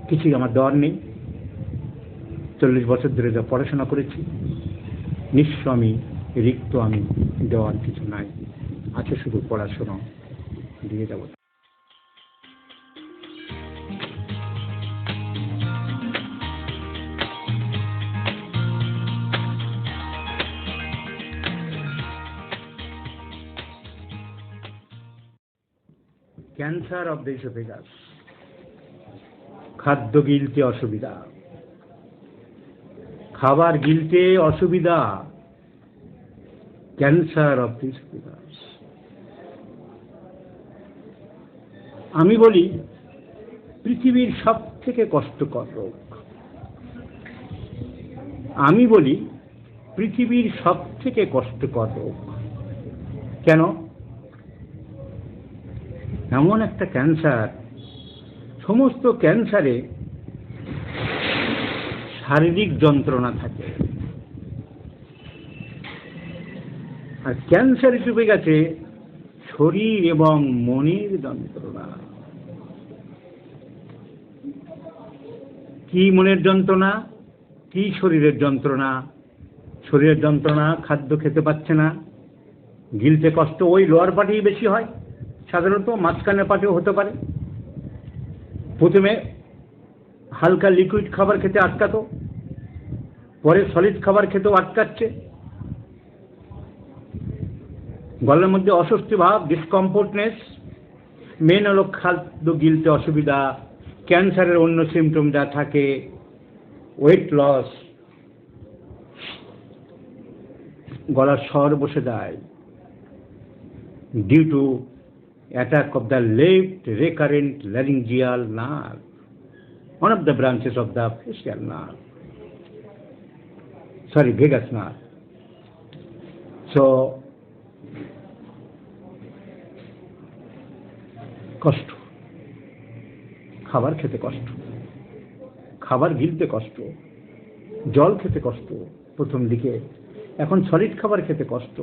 কিছুই আমার দেওয়ার নেই। 40 বছর ধরে যা পড়াশোনা করেছি, নিঃস্ব আমি, রিক্ত আমি, দেওয়ার কিছু নাই, আছে শুধু পড়াশোনা, দিয়ে যাব। ক্যান্সার অব দ্য ইসোফেগাস, খাদ্য গিলতে অসুবিধা, খাবার গিলতে অসুবিধা, ক্যান্সার অব দ্য ইসোফেগাস। আমি বলি পৃথিবীর সব থেকে কষ্টকর রোগ। আমি বলি পৃথিবীর সব থেকে কষ্টকর রোগ। কেন? এমন একটা ক্যান্সার, সমস্ত ক্যান্সারে শারীরিক যন্ত্রণা থাকে, আর ক্যান্সার চুপে গেছে শরীর এবং মনের যন্ত্রণা। কি মনের যন্ত্রণা, কি শরীরের যন্ত্রণা? শরীরের যন্ত্রণা, খাদ্য খেতে পাচ্ছে না, গিলতে কষ্ট। ওই লোয়ার পার্টেই বেশি হয়, সাধারণত মাঝখানের পার্টেও হতে পারে। প্রথমে হালকা লিকুইড খাবার খেতে আটকাতো, পরে সলিড খাবার খেতেও আটকাচ্ছে। গলার মধ্যে অস্বস্তি ভাব, ডিসকমফোর্টনেস, মেন হলো খাদ্য গিলতে অসুবিধা। ক্যান্সারের অন্য সিমটম যা থাকে, ওয়েট লস, গলার স্বর বসে যায়, due to attack of the left recurrent laryngeal nerve, one of the branches of the facial nerve, vagus nerve. So কষ্ট, খাবার খেতে কষ্ট, খাবার গিলতে কষ্ট, জল খেতে কষ্ট প্রথম দিকে, এখন সলিড খাবার খেতে কষ্ট,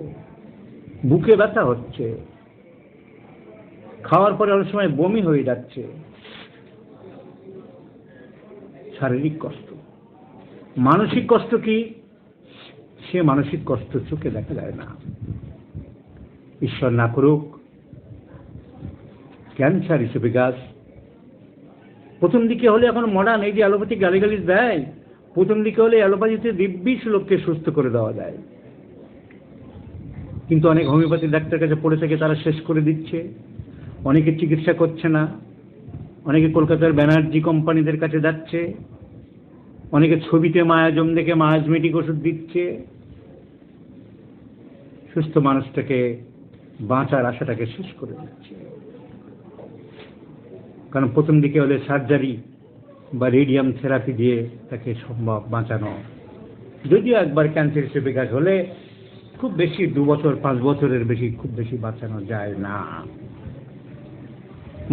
বুকে ব্যথা হচ্ছে, খাওয়ার পরে অনেক সময় বমি হয়ে যাচ্ছে, শারীরিক কষ্ট। মানসিক কষ্ট কি? সে মানসিক কষ্ট চোখে দেখা যায় না। ঈশ্বর না করুক ক্যান্সার ইসোফেগাস প্রথম দিকে হলে, এখন মডার্ন এই যে অ্যালোপ্যাথিক গালিগালিজ দেয়, প্রথম দিকে হলে অ্যালোপ্যাথিতে 20 লোককে সুস্থ করে দেওয়া যায়, কিন্তু অনেক হোমিওপ্যাথি ডাক্তার কাছে পড়ে থেকে তারা শেষ করে দিচ্ছে। অনেকে চিকিৎসা করছে না, অনেকে কলকাতার ব্যানার্জি কোম্পানিদের কাছে যাচ্ছে, অনেকে ছবিতে মায়াজম দেখে মায়াজমেটিক ওষুধ দিচ্ছে। সুস্থ মানুষটাকে, বাঁচার আশাটাকে শেষ করে দিচ্ছে। কারণ প্রথম দিকে হলে সার্জারি বা রেডিয়াম থেরাপি দিয়ে তাকে সম্ভব বাঁচানো। যদিও একবার ক্যান্সার ইসোফেগাস হলে খুব বেশি 2 বছর 5 বছরের বেশি খুব বেশি বাঁচানো যায় না।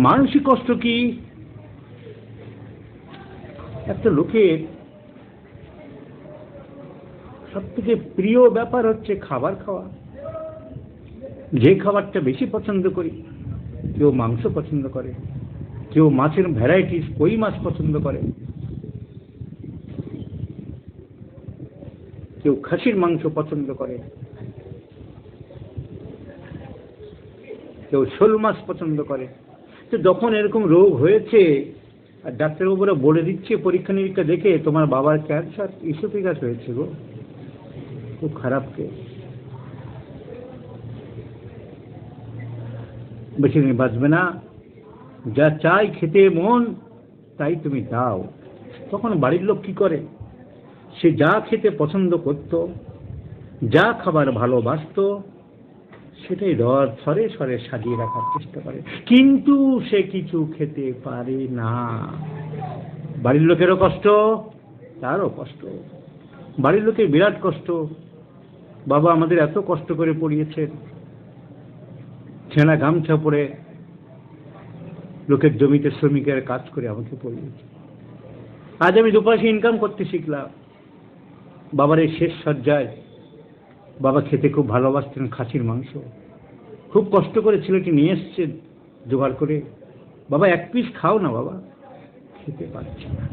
মানসিক কষ্ট কি? একটা লোকের সব থেকে প্রিয় ব্যাপার হচ্ছে খাবার খাওয়া। যে খাবারটা বেশি পছন্দ করি, কেউ মাংস পছন্দ করে, কেউ মাছের ভ্যারাইটিস কই মাছ পছন্দ করে, কেউ খাসির মাংস পছন্দ করে, কেউ শোল মাছ পছন্দ করে। তো যখন এরকম রোগ হয়েছে আর ডাক্তারবাবুরা বলে দিচ্ছে পরীক্ষা নিরীক্ষা দেখে তোমার বাবার ক্যান্সার ইসোফেগাস হয়েছে গো, খুব খারাপ কেস, বেশি দিন বাঁচবে না, যা চাই খেতে মন তাই তুমি দাও। তখন বাড়ির লোক কি করে? সে যা খেতে পছন্দ করত, যা খাবার ভালোবাসতো, সেটাই রথ সরে সরে সাজিয়ে রাখার চেষ্টা করে, কিন্তু সে কিছু খেতে পারে না। বাড়ির লোকেরও কষ্ট, তারও কষ্ট। বাড়ির লোকের বিরাট কষ্ট, বাবা আমাদের এত কষ্ট করে পড়িয়েছেন, ছেঁড়া গামছা পরে লোকের জমিতে শ্রমিকের কাজ করে আমাকে পড়িয়েছে। আজ আমি 2 পয়সা ইনকাম করতে শিখলাম। বাবার এই শেষ সজ্জায়, বাবা খেতে খুব ভালোবাসতেন খাসির মাংস, খুব কষ্ট করে ছেলেটি নিয়ে এসছে জোগাড় করে, বাবা 1 পিস খাও না বাবা, খেতে পারছে না,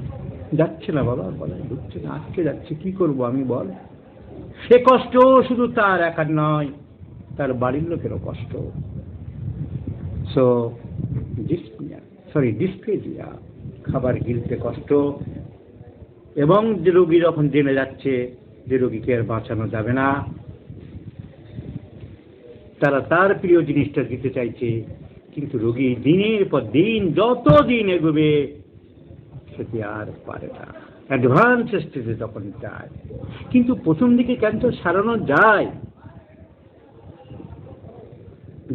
যাচ্ছে না বাবা, গলায় ঢুকছে না, আটকে যাচ্ছে, কি করব আমি বল। সে কষ্ট শুধু তার একার নয়, তার বাড়ির লোকেরও কষ্ট। সো ডিসপ্লেজিয়া, খাবার গিলতে কষ্ট, এবং যে রোগী যখন জেনে যাচ্ছে যে রোগীকে আর বাঁচানো যাবে না, তারা তার প্রিয় জিনিসটা দিতে চাইছে, কিন্তু রোগী দিনের পর দিন যত দিন এগোবে খেতে আর পারে না, অ্যাডভান্স স্টেজে তখন যায়। কিন্তু প্রথম দিকে ক্যান্সার সারানো যায়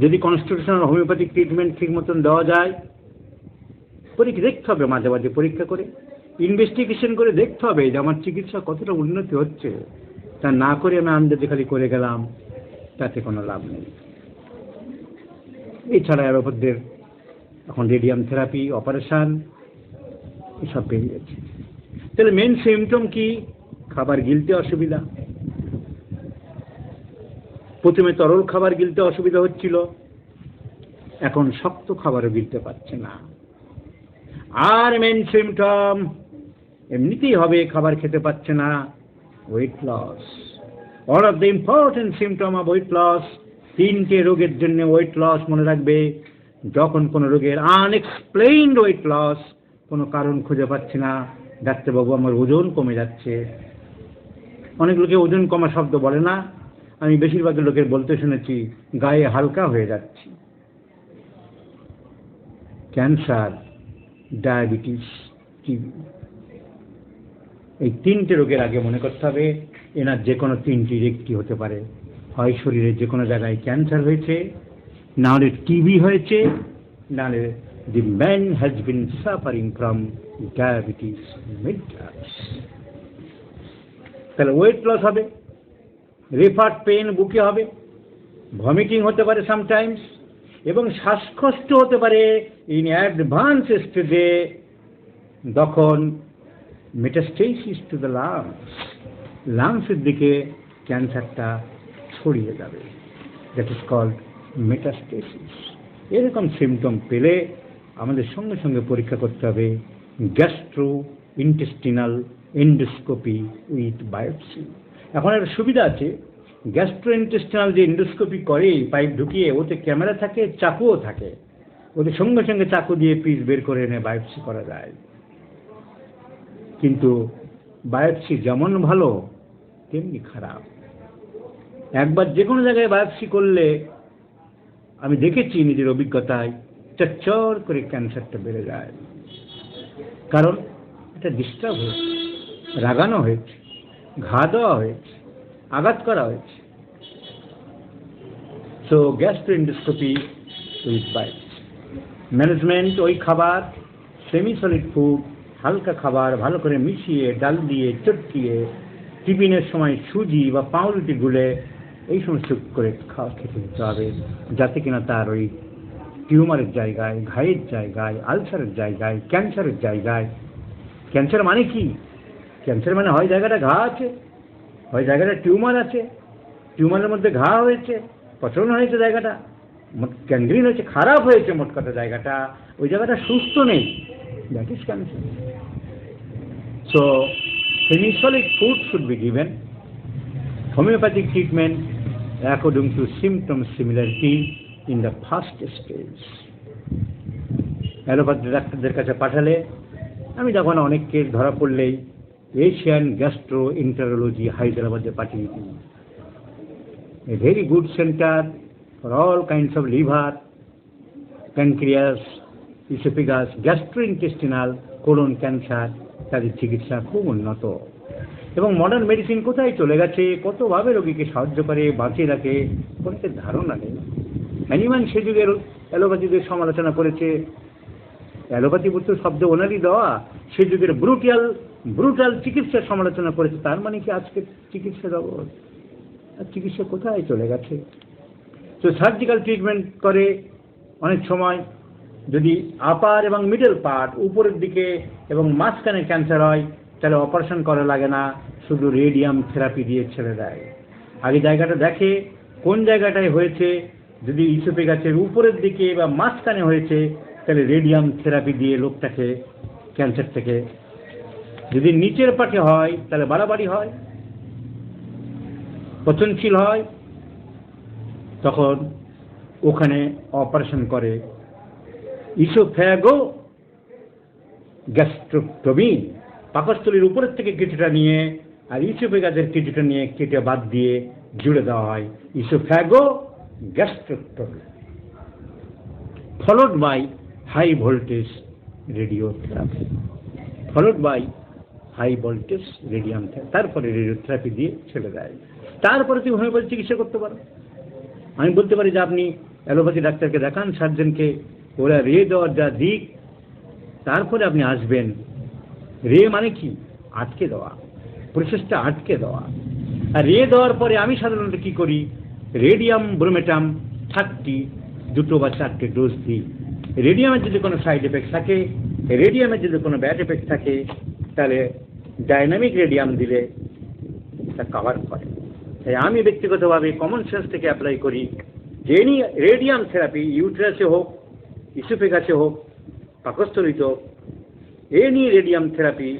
যদি কনস্টিটিউশনাল হোমিওপ্যাথিক ট্রিটমেন্ট ঠিক মতন দেওয়া যায়। দেখতে হবে মাঝে মাঝে পরীক্ষা করে, ইনভেস্টিগেশন করে দেখতে হবে যে আমার চিকিৎসা কতটা উন্নতি হচ্ছে। তা না করে আমি আন্দাজে খালি করে গেলাম, তাতে কোনো লাভ নেই। এছাড়া অ্যালোপ্যাথদের এখন রেডিয়াম থেরাপি, অপারেশন এসব বেরিয়েছে। তাহলে মেন সিমটম কি? খাবার গিলতে অসুবিধা। প্রথমে তরল খাবার গিলতে অসুবিধা হচ্ছিল, এখন শক্ত খাবারও গিলতে পারছে না। আর মেন সিমটম এমনিতেই হবে, খাবার খেতে পারছে না, weight loss. All of the important symptom of weight loss. 3টে রোগের জন্য ওয়েট লস মনে রাখবে। যখন কোনো রোগের আনএক্সপ্লেইনড ওয়েট লস, কোনো কারণ খুঁজে পাচ্ছে না, ডাক্তারবাবু আমার ওজন কমে যাচ্ছে। অনেক লোকে ওজন কমা শব্দ বলে না, আমি বেশিরভাগ লোকের বলতে শুনেছি গায়ে হালকা হয়ে যাচ্ছি। ক্যান্সার, ডায়াবেটিস, টিবি, এই 3টে রোগের আগে মনে করতে হবে এনার যে কোনো 3টির একটি হতে পারে। হয় শরীরের যে কোনো জায়গায় ক্যান্সার হয়েছে, না হলে টিবি হয়েছে, না হলে the man has been suffering from diabetes mellitus. তাহলে ওয়েট লস হবে, রেফার্ড পেন বুকে হবে, ভমিটিং হতে পারে সামটাইমস, এবং শ্বাসকষ্ট হতে পারে ইন অ্যাডভান্স স্টেজে। তখন মেটাস্টেসিস টু দ্য লাংস, লাংসের দিকে ক্যান্সারটা ছড়িয়ে যাবে, দ্যাট ইজ কল্ড মেটাস্টেসিস। এরকম সিমটম পেলে আমাদের সঙ্গে সঙ্গে পরীক্ষা করতে হবে gastro intestinal endoscopy with biopsy. এখন একটা সুবিধা আছে, গ্যাস্ট্রো ইন্টেস্টিনাল যে এন্ডোস্কোপি করে পাইপ ঢুকিয়ে, ওতে ক্যামেরা থাকে, চাকুও থাকে, ওতে সঙ্গে সঙ্গে চাকু দিয়ে পিস বের করে এনে বায়োপসি করা যায়। কিন্তু বায়োপসি যেমন ভালো তেমনি খারাপ। একবার যে কোনো জায়গায় বায়োপসি করলে আমি দেখেছি নিজের অভিজ্ঞতায়, চচ্চর করে ক্যান্সারটা বেড়ে যায়। কারণ এটা ডিস্টার্ব হয়েছে, রাগানো হয়েছে, ঘা দেওয়া হয়েছে, আঘাত করা হয়েছে। So gastroendoscopy with biopsy. Management, ওই খাবার সেমি সলিড ফুড, হালকা খাবার ভালো করে মিশিয়ে, ডাল দিয়ে চটকিয়ে, টিফিনের সময় সুজি বা পাউরুটি গুলে এই সমস্ত করে খেতে দিতে হবে, যাতে কিনা তার ওই টিউমারের জায়গায়, ঘায়ের জায়গায়, আলসারের জায়গায়, ক্যান্সারের জায়গায়। ক্যান্সার মানে কি? ক্যান্সার মানে হয় জায়গাটা ঘা আছে, হয় জায়গাটা টিউমার আছে, টিউমারের মধ্যে ঘা হয়েছে, প্রচলন হয়েছে, জায়গাটা গ্যাংগ্রিন হয়েছে, খারাপ হয়েছে মোট কথা জায়গাটা, ওই জায়গাটা সুস্থ নেই, that is cancer. So semi-solid food should be given. Homeopathic treatment according to symptom similarity in the first stage. Allopathy ডাক্তারদের কাছে পাঠালে, আমি যখন অনেক কেস ধরা পড়লেই এশিয়ান গ্যাস্ট্রো এন্টারোলজি হায়দ্রাবাদে পাঠিয়ে দিই। A very good center for all kinds of liver, pancreas, esophagus, gastrointestinal, colon cancer, তাদের চিকিৎসা খুব উন্নত। এবং মডার্ন মেডিসিন কোথায় চলে গেছে, কতভাবে রোগীকে সাহায্য করে, বাঁচিয়ে রাখে, অনেকের ধারণা নেই। হ্যানিম্যান সে যুগের অ্যালোপ্যাথিদের সমালোচনা করেছে, অ্যালোপ্যাথি বলতে শব্দ ওনারই দেওয়া, সে যুগের ব্রুটাল চিকিৎসার সমালোচনা করেছে। তার মানে কি আজকে চিকিৎসা জগৎ আর চিকিৎসা কোথায় চলে গেছে? তো সার্জিক্যাল ট্রিটমেন্ট করে অনেক সময়, যদি আপার এবং মিডল পার্ট, উপরের দিকে এবং মাঝখানে ক্যান্সার হয়, তাহলে অপারেশন করা লাগে না, শুধু রেডিয়াম থেরাপি দিয়ে ছেড়ে দেয়। আগে জায়গাটা দেখে কোন জায়গাটায় হয়েছে, যদি ইসোফেগাসের উপরের দিকে বা মাঝখানে হয়েছে, তাহলে রেডিয়াম থেরাপি দিয়ে লোকটাকে ক্যান্সার থেকে। যদি নিচের পাটে হয় তাহলে বাড়াবাড়ি হয়, পচনশীল হয়, তখন ওখানে অপারেশন করে ইসোফ্যাগো গ্যাস্ট্রোটমি, পাকস্থলীর উপরের থেকে কিছুটা নিয়ে আর ইসোফেগাসের কিছুটা নিয়ে কেটে বাদ দিয়ে জুড়ে দেওয়া হয়, oesophagogastrotomy, followed by high voltage radiotherapy, followed by high voltage radium therapy, তারপরে রেডিওথেরাপি দিয়ে ছেড়ে দেয়। তারপরে তুমি হোমিওপ্যাথি চিকিৎসা করতে পারো। আমি বলতে পারি যে আপনি অ্যালোপ্যাথি ডাক্তারকে দেখান, সার্জনকে, ওরা রে দেওয়ার যা দিক, তারপরে আপনি আসবেন। রে মানে কি? আটকে দেওয়া, প্রসেসটা আটকে দেওয়া। আর রে দেওয়ার পরে আমি সাধারণত কি করি, রেডিয়াম ব্রোমেটাম 30 2 বা 4টে ডোজ দিই। রেডিয়ামের যদি কোনো সাইড এফেক্ট থাকে, রেডিয়ামের যদি কোনো ব্যাড এফেক্ট থাকে, তাহলে ডাইনামিক রেডিয়াম দিলে তা কভার করে। তাই আমি ব্যক্তিগতভাবে কমন সেন্স থেকে অ্যাপ্লাই করি যে এনি রেডিয়াম থেরাপি, ইউটেরাসে হোক, ইসোফেগাসে হোক, পাকস্থলীতে হোক, any radium therapy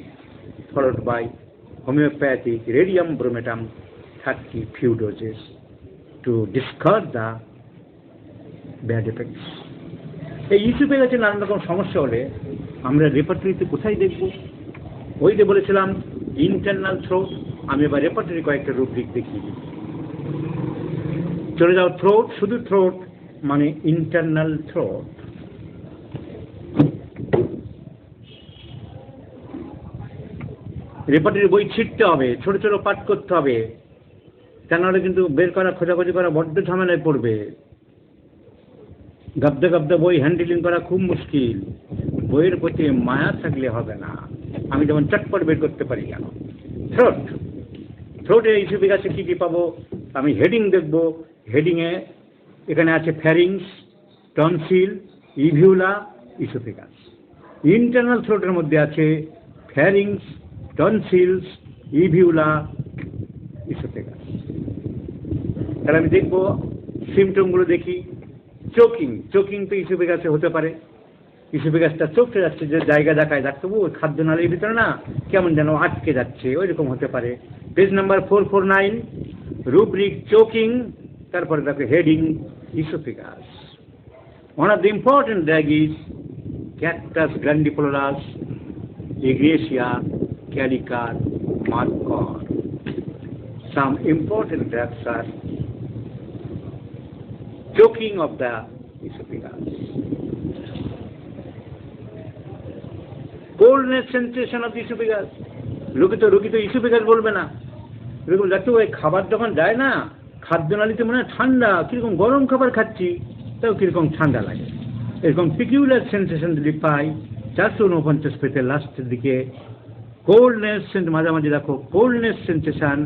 followed by homeopathic radium bromatum 30 few doses to discard the bad effects. এই ইসোফেগাসে নানান রকম সমস্যা হলে আমরা রেপার্টরিতে কোথায় দেখব? ওই যে বলেছিলাম ইন্টারনাল থ্রোট, আমি এবার রেপার্টরি কয়েকটা রুব্রিক দেখিয়ে দিই। চলে যাও থ্রোট, শুধু থ্রোট মানে ইন্টারনাল থ্রোট। রেপার্টরি বই ছিঁড়তে হবে, ছোট ছোট পাঠ করতে হবে, তা নাহলে কিন্তু বের করা, খোঁজাখুঁজি করা বড্ড ঝামেলায় পড়বে। গাবদা গাবদা বই হ্যান্ডেলিং করা খুব মুশকিল। বইয়ের প্রতি মায়া থাকলে হবে না। আমি যেমন চটপট বের করতে পারি কেন। থ্রোট, থ্রোটে ইসোফেগাসে কী কী পাবো আমি হেডিং দেখব। হেডিংয়ে এখানে আছে ফ্যারিংস, টনসিল, ইভিউলা, ইসোফেগাস। ইন্টারনাল থ্রোটের মধ্যে আছে ফ্যারিংস, টনসিলস, ইভিউলা, ইসোফেগাস। তাহলে আমি দেখবো সিমটমগুলো দেখি। চোকিং, চোকিং তো ইসোফেগাসে হতে পারে। ইসোফেগাসটা চোখে যাচ্ছে, যে জায়গা দেখায় ডাক্তারবাবু খাদ্য নালীর ভিতরে না কেমন যেন আটকে যাচ্ছে, ওই রকম হতে পারে। পেজ নাম্বার 449, রুব্রিক চোকিং, তারপরে দেখো heading oesophagus. One of the important drug is cactus grandiflorus, এগ্রেসিয়া, ক্যালিকার, মার্কর. Some important drugs are choking of the esophagus, coldness sensation of the esophagus. রোগী তো ইসোফেগাস বলবে না, এরকম দেখতে ওই খাবার যখন যায় না খাদ্যনালীতে মনে হয় ঠান্ডা, কিরকম গরম খাবার খাচ্ছি তাও কিরকম ঠান্ডা লাগে, এরকম পিকিউলার সেন্সেশন যদি পাই। 449 পেতে লাস্টের দিকে কোল্ডনেস, মাঝামাঝি দেখো coldness sensation,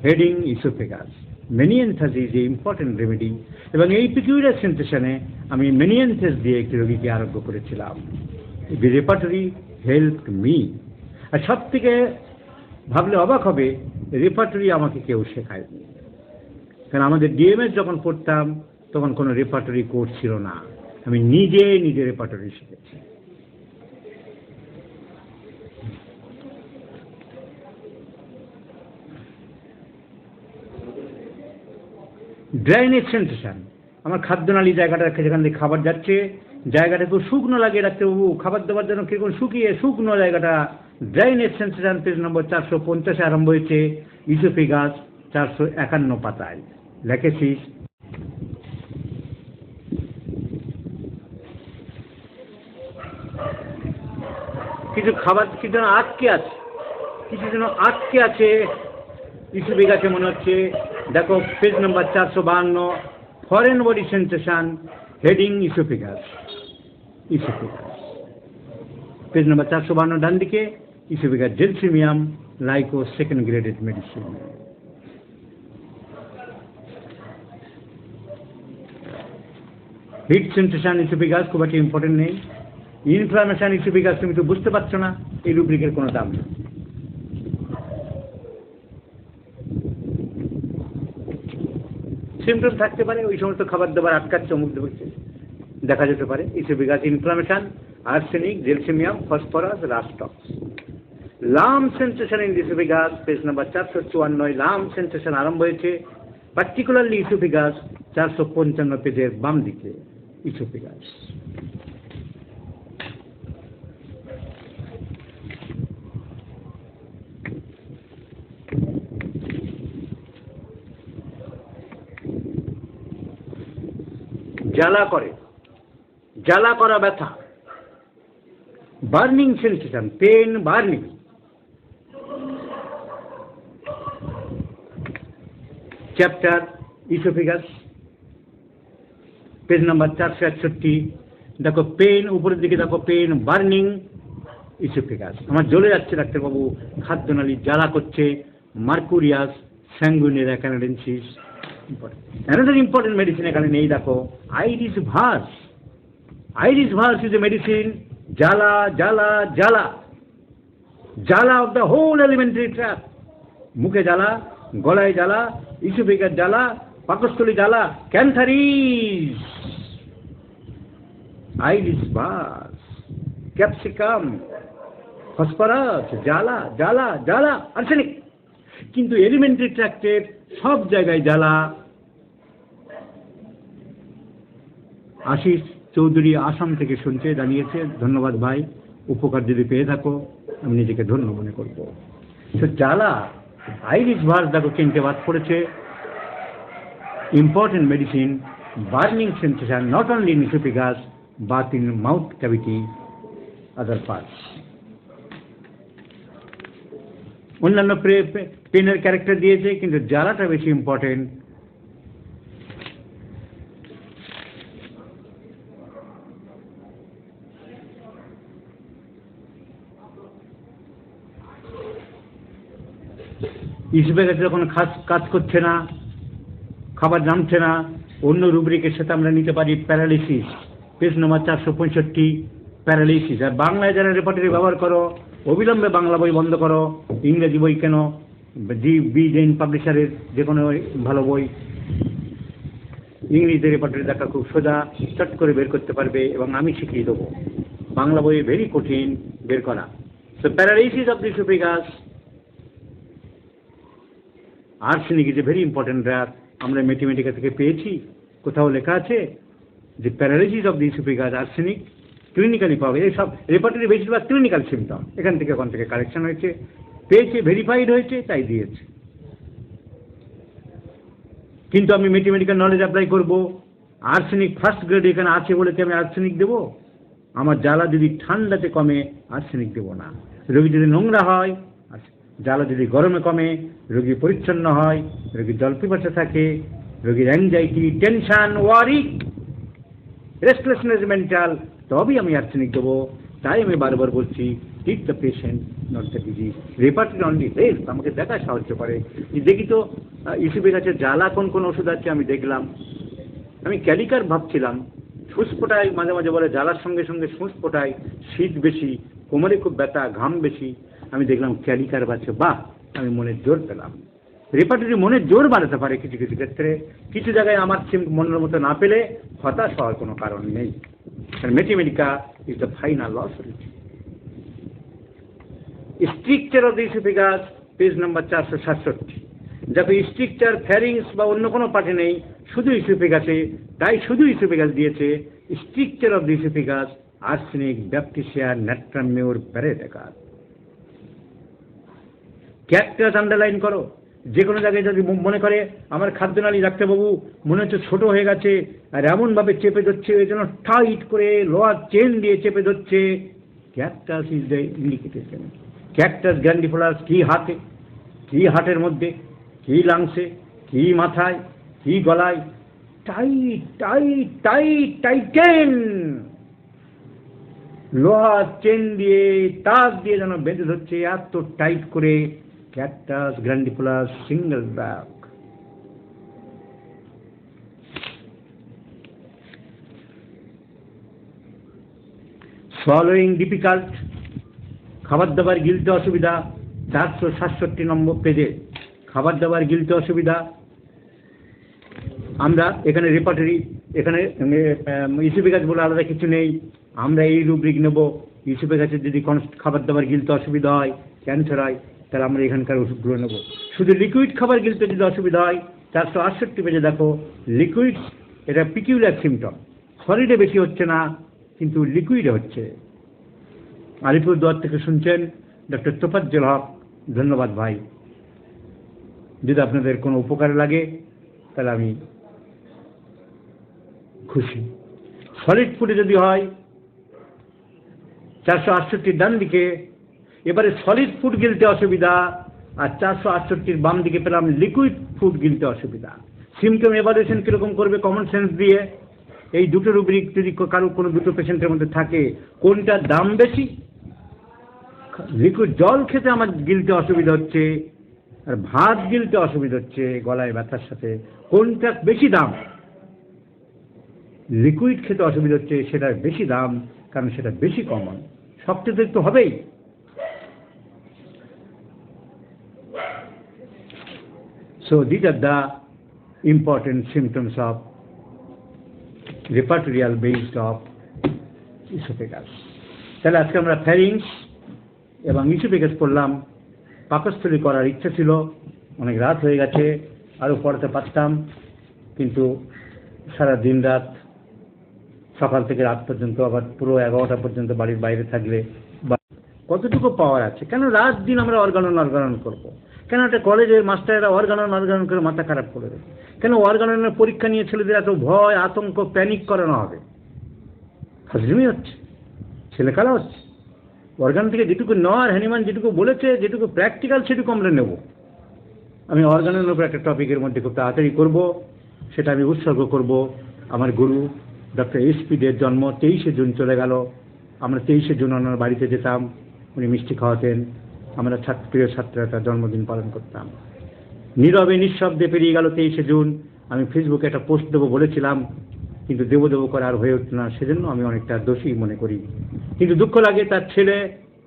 heading oesophagus. Menyanthes is a important remedy, এবং এই পিকিউলার সেন্সেশনে আমি মেনিয়েন্থাস দিয়ে একটি রোগীকে আরোগ্য করেছিলাম। দি রেপার্টরি হেল্প মি। আর সব থেকে ভাবলে অবাক হবে, রেপার্টরি আমাকে কেউ শেখায়নি। কারণ আমাদের ডিএমএস যখন পড়তাম তখন কোনো রেপার্টরি কোর্স ছিল না, আমি নিজে রেপার্টরি শিখেছি। ড্রাইনেজ সেন্সেশন, আমার খাদ্যনালী জায়গাটা যেখান থেকে খাবার যাচ্ছে জায়গাটা খুব শুকনো লাগে, ডাক্তারবাবু খাবার দাবার যেন কিরকম শুকনো জায়গাটা। ড্রাইনেজ সেন্সেশন পেজ নম্বর 450 আরম্ভ হয়েছে, ইসোফেগাস 451 পাতায় লেখেছিস। কিছু খাবার কিছু যেন আটকে আছে, ইসোফেগাসে মনে হচ্ছে। দেখো page number 452, foreign body sensation, heading oesophagus. Page number 452 ডান দিকে, oesophagus gelsemium, lyco second graded medicine. Heat sensation oesophagus খুব একটা ইম্পর্টেন্ট নেই। ইনফ্লামেশন ইসোফেগাস তুমি তো বুঝতে পারছো না, এই রুব্রিকের কোনো দাম নেই। সিমটম থাকতে পারে, ওই সমস্ত খাবার দাবার আটকাচ্ছে, অমুক দেখাচ্ছে, দেখা যেতে পারে oesophagus inflammation. Arsenic, gelsemium, phosphorus, rhus tox. Lump sensation in oesophagus, page number 454। Lump sensation আরম্ভ হয়েছে পার্টিকুলারলি ইসোফেগাস, 455 পেজের বাম দিকে। ইসোফেগাস জ্বালা করে, জ্বালা করা ব্যথা, burning sensation, pain, burning. Chapter oesophagus, page number 461। দেখো পেন, উপরের দিকে দেখো পেন, বার্নিং, ইসোফেগাস। আমার জ্বলে যাচ্ছে ডাক্তারবাবু, খাদ্যনালী জ্বালা করছে, mercurius, sanguinaria canadensis. Another important medicine এখানে নেই, দেখো iris vas. Iris vas is a medicine, জ্বালা জ্বালা জ্বালা, জ্বালা of the whole alimentary tract. মুখে জ্বালা, গলায় জ্বালা, ইসোফেগাস জ্বালা, পাকস্থলী জ্বালা, cantharis. Iris vas, capsicum, phosphorus, জ্বালা জ্বালা জ্বালা, আর্সেনিক। কিন্তু এলিমেন্টারি ট্র্যাক্টের সব জায়গায় জ্বালা। আশিস চৌধুরী আসাম থেকে শুনছে, জানিয়েছে। ধন্যবাদ ভাই, উপকার যদি পেয়ে থাকো আমি নিজেকে ধন্য মনে করবো। তো জ্বালা, আইরিস ভাস দেখো চিনতে বাদ পড়েছে। Important medicine, burning sensation not only in oesophagus but in mouth cavity, other parts. অন্যান্য পেনের ক্যারেক্টার দিয়েছে, কিন্তু জ্বালাটা বেশি ইম্পর্টেন্ট। ইসোফেগাসে যখন কাজ করছে না, খাবার নামছে না, অন্য রুব্রিকের সাথে আমরা নিতে পারি প্যারালিসিস, পেজ নম্বর 465। প্যারালিসিস। আর বাংলায় যারা রেপার্টরি ব্যবহার করো, অবিলম্বে বাংলা বই বন্ধ করো, ইংরেজি বই কেন, বি জৈন পাবলিশারের যে কোনো ভালো বই। ইংরেজিতে রেপার্টরি দেখা খুব সোজা, চট করে বের করতে পারবে, এবং আমি শিখিয়ে দেবো। বাংলা বইয়ে ভেরি কঠিন বের করা। So paralysis of the oesophagus, arsenic is a very important drug. আমরা ম্যাথমেটিকা থেকে পেয়েছি, কোথাও লেখা আছে যে paralysis of the oesophagus, arsenic clinically পাবে। এই সব রেপার্টরি বেশিরভাগ ক্লিনিক্যাল সিমটম, এখান থেকে ওখান থেকে কারেকশন হয়েছে, পেয়েছে, ভেরিফাইড হয়েছে, তাই দিয়েছে। কিন্তু আমি ম্যাথমেটিক্যাল নলেজ অ্যাপ্লাই করবো, আর্সেনিক ফার্স্ট গ্রেড এখানে আছে বলে কি আমি আর্সেনিক দেবো? আমার জ্বালা যদি ঠান্ডাতে কমে, আর্সেনিক দেবো না। রোগী যদি নোংরা হয়, জ্বালা যদি গরমে কমে, রোগী পরিচ্ছন্ন হয়, রোগীর জল পিপাসা থাকে, রোগীর অ্যাংজাইটি, টেনশন, ওয়ারি, রেস্টলেসনেস মেন্টাল, তবেই আমি আর্সেনিক দেবো। তাই আমি বারবার বলছি, treat the patient not the disease. Repertory only rest আমাকে দেখা সাহায্য করে। দেখি তো ইসোফেগাসের জ্বালা কোন কোন ওষুধ আছে আমি দেখলাম। আমি ক্যালিকার ভাবছিলাম, সুচ ফোটায়, মাঝে মাঝে বলে জ্বালার সঙ্গে সঙ্গে সুচ ফোটায়, শীত বেশি, কোমরে খুব ব্যথা, ঘাম বেশি। আমি দেখলাম ক্যালিকার বাচ্চা, বাহ, আমি মনের জোর পেলাম। রেপার্টরি মনের জোর বাড়াতে পারে কিছু কিছু ক্ষেত্রে। কিছু জায়গায় আমার মনের মতো না পেলে হতাশ হওয়ার কোনো কারণ নেই। Mathematica is the final authority. Stricture of the oesophagus, page number 467। যাতে স্ট্রিকচার ফ্যারিংস বা অন্য কোনো পার্টে নেই, শুধু ইসোফেগাসে, তাই শুধু ইসোফেগাস দিয়েছে। Stricture of the oesophagus, arsenic, baptisia, natrum mur, প্যারেডেকার। ক্যাকটাস আন্ডারলাইন করো। যে কোনো জায়গায় যদি মনে করে আমার খাদ্যনালী ডাক্তারবাবু মনে হচ্ছে ছোট হয়ে গেছে, আর এমনভাবে চেপে ধরছে, ওই জন্য টাইট করে লোহার চেন দিয়ে চেপে ধরছে, cactus is the indication. Cactus grandiflorus, কি হাতে, কি হার্টের মধ্যে, কি লাংসে, কি মাথায়, কি গলায়, টাইট টাইট টাইট টাইটেন, লোহার চেন দিয়ে, তার দিয়ে যেন বেঁধে ধরছে, এত টাইট করে। Cactus grandiflorus, single back. Swallowing difficult, খাবার দাবার গিলতে অসুবিধা, 467 নম্বর পেজে। খাবার দাবার গিলতে অসুবিধা, আমরা এখানে রেপার্টরি, এখানে ইসোফেগাস বলে আলাদা কিছু নেই। আমরা এই রুব্রিক নেব, ইউসুফের কাছে যদি কোনো খাবার দাবার গিলতে অসুবিধা হয়, ক্যান্সার হয়, তাহলে আমরা এখানকার ওষুধগুলো নেব। শুধু লিকুইড খাবার গিলতে যদি অসুবিধা হয়, 468 পেজে দেখো লিকুইড, এটা পিকিউলার সিমটম, সলিডে বেশি হচ্ছে না কিন্তু লিকুইডে হচ্ছে। আলিপুরদুয়ার থেকে শুনছেন ডক্টর তোফাজ্জল হক, ধন্যবাদ ভাই। যদি আপনাদের কোনো উপকার লাগে তাহলে আমি খুশি। সলিড ফুডে যদি হয় 468 ডান দিকে, এবারে সলিড ফুড গিলতে অসুবিধা, আর 468 বাম দিকে পেলাম লিকুইড ফুড গিলতে অসুবিধা। সিমটম এভালুয়েশন কিরকম করবে কমন সেন্স দিয়ে? এই দুটো রুব্রিক যদি কারো কোনো দুটো পেশেন্টের মধ্যে থাকে, কোনটার দাম বেশি? লিকুইড জল খেতে আমার গিলতে অসুবিধা হচ্ছে আর ভাত গিলতে অসুবিধা হচ্ছে গলায় ব্যথার সাথে, কোনটা বেশি দাম? লিকুইড খেতে অসুবিধা হচ্ছে, সেটার বেশি দাম, কারণ সেটা বেশি কমন। সবচেয়ে তো হবেই। So these are the important symptoms of repertorial based of esophagus. তাহলে আজকে আমরা ফ্যারিংস এবং ইসোফেগাস পড়লাম। পাকস্থলী করার ইচ্ছা ছিল, অনেক রাত হয়ে গেছে, আরও পড়াতে পারতাম, কিন্তু সারা দিন রাত, সকাল থেকে রাত পর্যন্ত, আবার পুরো 11টা পর্যন্ত বাড়ির বাইরে থাকলে কতটুকু পাওয়ার আছে? কেন রাত দিন আমরা অর্গানন করবো? কেন একটা কলেজের মাস্টাররা অর্গানন করে মাথা খারাপ করে দেবে? কেন অর্গাননের পরীক্ষা নিয়ে ছেলেদের এত ভয়, আতঙ্ক, প্যানিক করানো হবে? ফাজলামি হচ্ছে, ছেলে খেলা হচ্ছে। অর্গান থেকে যেটুকু নেওয়ার, হ্যানিম্যান যেটুকু বলেছে, যেটুকু প্র্যাকটিক্যাল, সেটুকু আমরা নেব। আমি অর্গানের উপর একটা টপিকের মধ্যে খুব তাড়াতাড়ি করব, সেটা আমি উৎসর্গ করব আমার গুরু ডক্টর এসপি দের জন্ম 23শে জুন চলে গেল। আমরা 23শে জুন ওনার বাড়িতে যেতাম, উনি মিষ্টি খাওয়াতেন, আমরা প্রিয় ছাত্ররা তার জন্মদিন পালন করতাম। নীরবে নিঃশব্দে পেরিয়ে গেল 23শে জুন। আমি ফেসবুকে একটা পোস্ট দেবো বলেছিলাম, কিন্তু দেবো করে আর হয়ে উঠল না, সেজন্য আমি অনেকটা দোষী মনে করি। কিন্তু দুঃখ লাগে, তার ছেলে,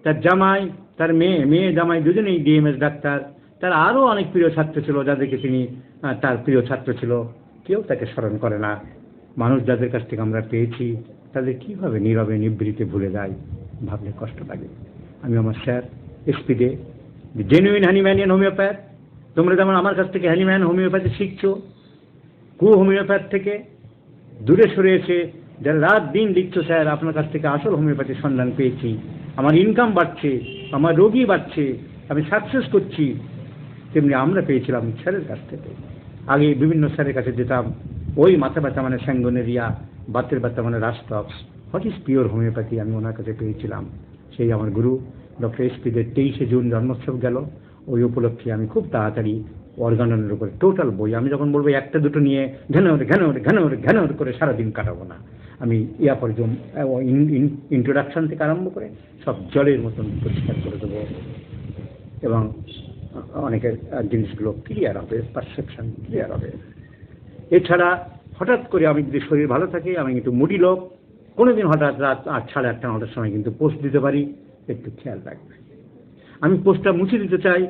তার জামাই, তার মেয়ে জামাই দুজনেই ডিএমএস ডাক্তার। তার আরও অনেক প্রিয় ছাত্র ছিল, যাদেরকে তিনি তার প্রিয় ছাত্র ছিল, কেউ তাকে স্মরণ করে না। মানুষ যাদের কাছ থেকে আমরা পেয়েছি, তাদের কীভাবে নীরবে নিবৃত্তে ভুলে যায়, ভাবলে কষ্ট লাগে। আমি আমার স্যার এসপি দে, জেনুইন হ্যানিম্যানিয়ান হোমিওপ্যাথ। তোমরা যেমন আমার কাছ থেকে হ্যানিম্যান হোমিওপ্যাথি শিখছো, হোমিওপ্যাথ থেকে দূরে সরে এসে যারা রাত দিন লিখছো, স্যার আপনার কাছ থেকে আসল হোমিওপ্যাথির সন্ধান পেয়েছি, আমার ইনকাম বাড়ছে, আমার রোগী বাড়ছে, আমি সাকসেস করছি, তেমনি আমরা পেয়েছিলাম স্যারের কাছ থেকে। আগে বিভিন্ন স্যারের কাছে যেতাম, ওই মাথা ব্যথা মানে স্যাঙ্গোনেরিয়া, বাতের ব্যথা মানে রাস্টক্স, হোয়াট ইজ পিওর হোমিওপ্যাথি, আমি ওনার কাছে পেয়েছিলাম। সেই আমার গুরু ডক্টর এসপি দের 23শে জুন জন্মোৎসব গেল। ওই উপলক্ষে আমি খুব তাড়াতাড়ি অর্গাননের উপরে টোটাল বই, আমি যখন বলবো একটা দুটো নিয়ে ঘ্যান করে সারাদিন কাটাবো না, আমি পর্যন্ত ইন্ট্রোডাকশন থেকে আরম্ভ করে সব জলের মতন পরিষ্কার করে দেবো, এবং অনেকের জিনিসগুলো ক্লিয়ার হবে, পারসেপশন ক্লিয়ার হবে। এছাড়া হঠাৎ করে আমি যদি শরীর ভালো থাকে, আমি একটু মুডি লোক, কোনোদিন হঠাৎ রাত 8, 8:30, 9টার সময় কিন্তু পোস্ট দিতে পারি, একটু খেয়াল রাখবে। আমি পোস্টটা মুছে দিতে চাই,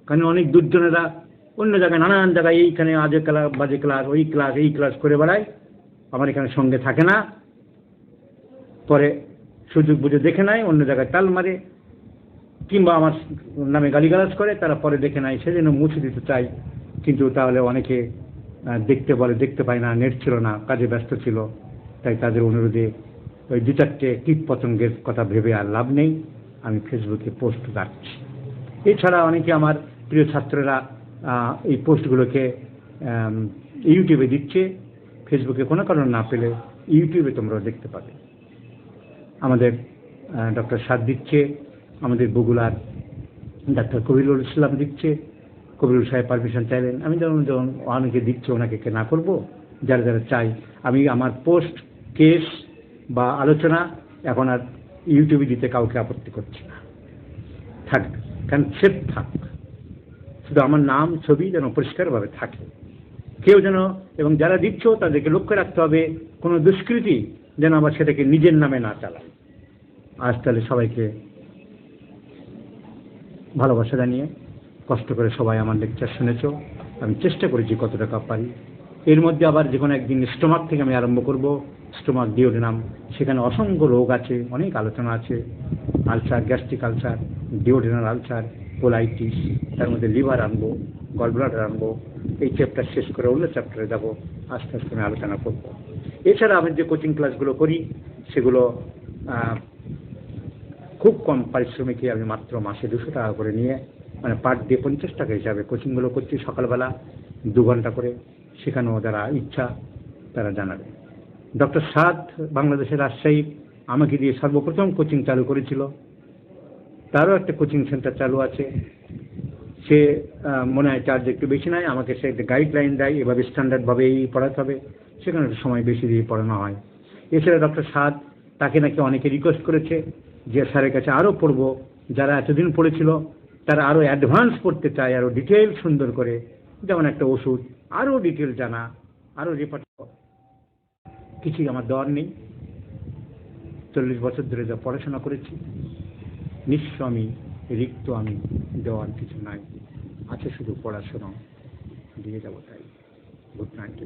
কারণ অনেক দুর্জনেরা অন্য জায়গায়, নানান জায়গায়, এইখানে আজে ক্লাস, বাজে ক্লাস, ওই ক্লাস, এই ক্লাস করে বেড়ায়, আমার এখানে সঙ্গে থাকে না, পরে সুযোগ বুঝে দেখে নেয়, অন্য জায়গায় তাল মারে, কিংবা আমার নামে গালিগালাজ করে, তারা পরে দেখে নেয়, সেজন্য মুছে দিতে চাই। কিন্তু তাহলে অনেকে দেখতে বলে, দেখতে পায় না, নেট ছিল না, কাজে ব্যস্ত ছিল, তাই তাদের অনুরোধে ওই 2-4টে কীট পতঙ্গের কথা ভেবে আর লাভ নেই, আমি ফেসবুকে পোস্ট রাখছি। এছাড়া অনেকে আমার প্রিয় ছাত্ররা এই পোস্টগুলোকে ইউটিউবে দিচ্ছে, ফেসবুকে কোনো কারণ না পেলে ইউটিউবে তোমরাও দেখতে পাবে। আমাদের ডক্টর সাদ দিচ্ছে, আমাদের বগুড়ার ডাক্তার কবিরুল ইসলাম দিচ্ছে, কবিরুল সাহেব পারমিশন চাইলেন, আমি যখন অনেকে দিচ্ছে, ওনাকে না করবো, যারা যারা চাই। আমি আমার পোস্ট, কেস বা আলোচনা এখন আর ইউটিউবে দিতে কাউকে আপত্তি করছি না, থাকবে, কারণ সেফ থাক, শুধু আমার নাম ছবি যেন পরিষ্কারভাবে থাকে, কেউ যেন, এবং যারা দিচ্ছ তাদেরকে লক্ষ্য রাখতে হবে কোনো দুষ্কৃতি যেন আবার সেটাকে নিজের নামে না চালায়। আজ তাহলে সবাইকে ভালোবাসা জানিয়ে, কষ্ট করে সবাই আমার লেকচার শুনেছ, আমি চেষ্টা করেছি কত টাকা পারি। এর মধ্যে আবার যে কোনো একদিন স্টোমাক থেকে আমি আরম্ভ করব, স্টোমাক ডিওডিনাম, সেই সেখানে অসংখ্য রোগ আছে, অনেক আলোচনা আছে। Ulcer, gastric ulcer, duodenal ulcer, colitis, তার মধ্যে লিভার আনবো, গলব্লাডার আনবো। এই চ্যাপ্টার শেষ করে অন্য চ্যাপ্টারে যাবো, আস্তে আস্তে আমি আলোচনা করবো। এছাড়া আমি যে কোচিং ক্লাসগুলো করি সেগুলো খুব কম পারিশ্রমিকে, আমি মাত্র মাসে 200 টাকা করে নিয়ে, মানে পার ডে 50 টাকা হিসাবে কোচিংগুলো করছি। সকালবেলা 2 ঘন্টা করে, সেখানেও যারা ইচ্ছা তারা জানাবে। ডক্টর সাদ বাংলাদেশের রাজশাহী আমাকে দিয়ে সর্বপ্রথম কোচিং চালু করেছিল, তারও একটা কোচিং সেন্টার চালু আছে। সে মনে হয় চার্জ একটু বেশি নেয়, আমাকে সে গাইডলাইন দেয় এভাবে স্ট্যান্ডার্ডভাবেই পড়াতে হবে, সেখানে একটু সময় বেশি দিয়ে পড়ানো হয়। এছাড়া ডক্টর সাদ, তাকে নাকি অনেকে রিকোয়েস্ট করেছে যে স্যারের কাছে আরও পড়বো, যারা এতদিন পড়েছিল তারা আরও অ্যাডভান্স পড়তে চায়, আরও ডিটেল সুন্দর করে, যেমন একটা ওষুধ আরও ডিটেল জানা, আরও রেপার্ট। কিছুই আমার দেওয়ার নেই। 40 বছর ধরে যা পড়াশোনা করেছি, নিঃস্ব আমি, রিক্ত আমি, দেওয়ার কিছু নাই, আছে শুধু পড়াশোনা, দিয়ে যাবো তাই। Good night.